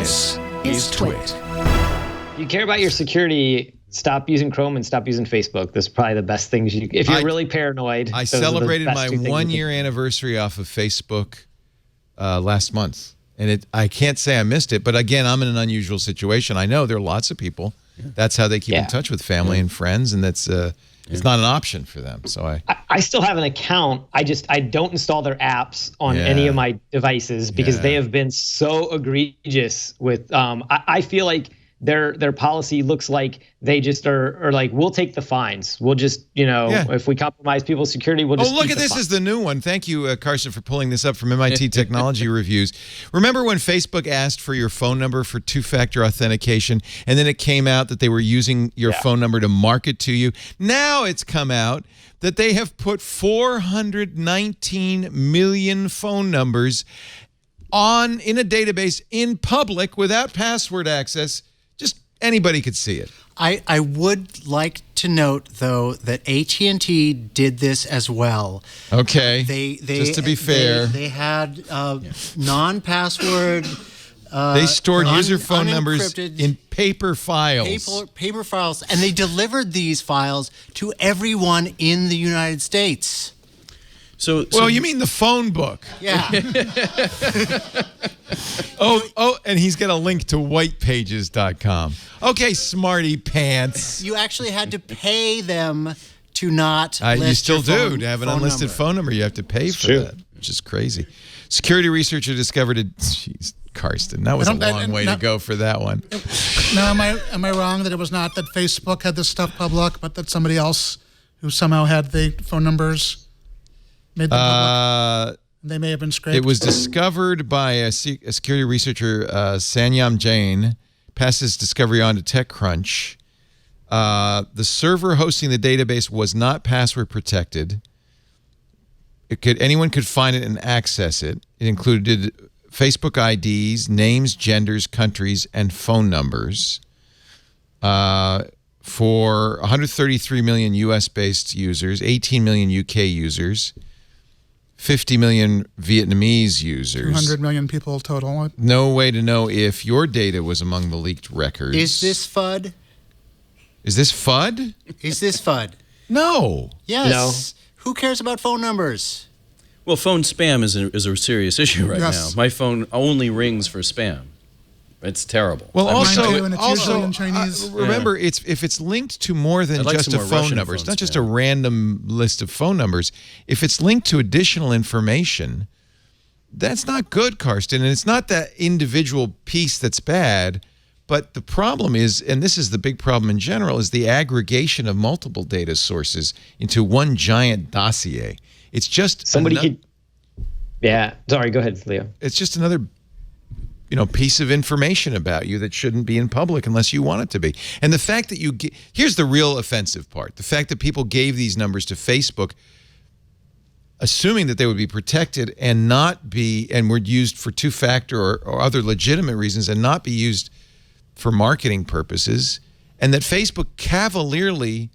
This is TWiT. If you care about your security, stop using Chrome and stop using Facebook. This is probably the best things you. If you're really paranoid, I celebrated my 1-year anniversary off of Facebook last month, and I can't say I missed it. But again, I'm in an unusual situation. I know there are lots of people. That's how they keep in touch with family and friends, and that's it's not an option for them. So I still have an account. I don't install their apps on any of my devices because they have been so egregious with. I feel like their policy looks like they just are like, we'll take the fines. We'll just, if we compromise people's security, we'll just. Oh, look at this is the new one. Thank you, Carson, for pulling this up from MIT Technology Reviews. Remember when Facebook asked for your phone number for two-factor authentication, and then it came out that they were using your phone number to market to you? Now it's come out that they have put 419 million phone numbers in a database in public without password access. Anybody could see it. I would like to note, though, that AT&T did this as well. Okay. Just to be fair. They had non-password. They stored user phone numbers in paper files. Paper files. And they delivered these files to everyone in the United States. So you mean the phone book? Yeah. And he's got a link to whitepages.com. Okay, smarty pants. You actually had to pay them to not list you still your do. To have an unlisted phone number, you have to pay for that, which is crazy. Security researcher discovered it. Jeez, Karsten, that was a long way to go for that one. Now, am I wrong that it was not that Facebook had this stuff public, but that somebody else who somehow had the phone numbers made them public? They may have been scraped. It was discovered by a security researcher, Sanyam Jain, passed his discovery on to TechCrunch. The server hosting the database was not password protected. Anyone could find it and access it. It included Facebook IDs, names, genders, countries, and phone numbers. For 133 million US-based users, 18 million UK users, 50 million Vietnamese users. 200 million people total. No way to know if your data was among the leaked records. Is this FUD? Is this FUD? Is this FUD? No. Yes. No. Who cares about phone numbers? Well, phone spam is a serious issue right now. My phone only rings for spam. It's terrible. Well, remember, if it's linked to more than just a phone number, it's not just a random list of phone numbers. If it's linked to additional information, that's not good, Karsten. And it's not that individual piece that's bad, but the problem is, and this is the big problem in general, is the aggregation of multiple data sources into one giant dossier. It's just somebody could. Yeah. Sorry. Go ahead, Leo. It's just another piece of information about you that shouldn't be in public unless you want it to be. And the fact that here's the real offensive part. The fact that people gave these numbers to Facebook, assuming that they would be protected and were used for two-factor or other legitimate reasons and not be used for marketing purposes, and that Facebook cavalierly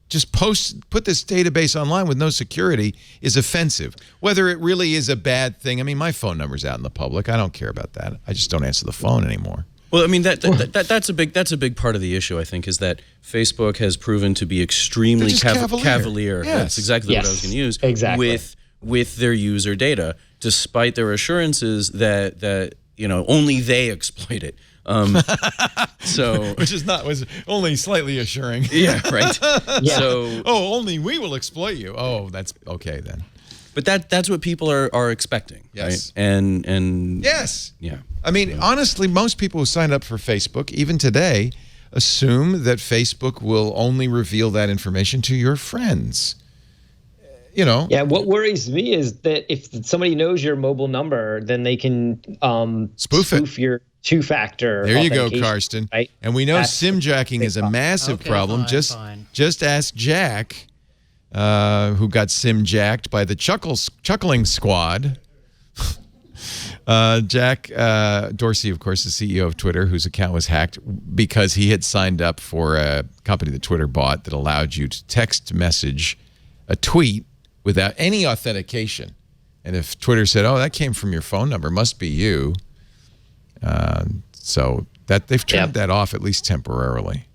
just put this database online with no security is offensive. Whether it really is a bad thing, I mean, my phone number's out in the public. I don't care about that. I just don't answer the phone anymore. Well, I mean that's a big part of the issue. I think is that Facebook has proven to be extremely cavalier. Yes. That's exactly what I was going to use. Exactly. With their user data, despite their assurances that only they exploit it. Which was only slightly assuring. Yeah, right. Yeah. So, only we will exploit you. Oh, that's okay then. But that's what people are expecting. Yes. Right? And yes. Yeah. I mean, honestly, most people who signed up for Facebook, even today, assume that Facebook will only reveal that information to your friends. Yeah, what worries me is that if somebody knows your mobile number, then they can spoof your two-factor. There you go, Karsten. Right? And we know SIM jacking is a massive problem. Fine. Just ask Jack, who got SIM jacked by the Chuckling Squad. Jack Dorsey, of course, the CEO of Twitter, whose account was hacked because he had signed up for a company that Twitter bought that allowed you to text message a tweet without any authentication. And if Twitter said, oh, that came from your phone number, must be you. So that they've turned that off at least temporarily.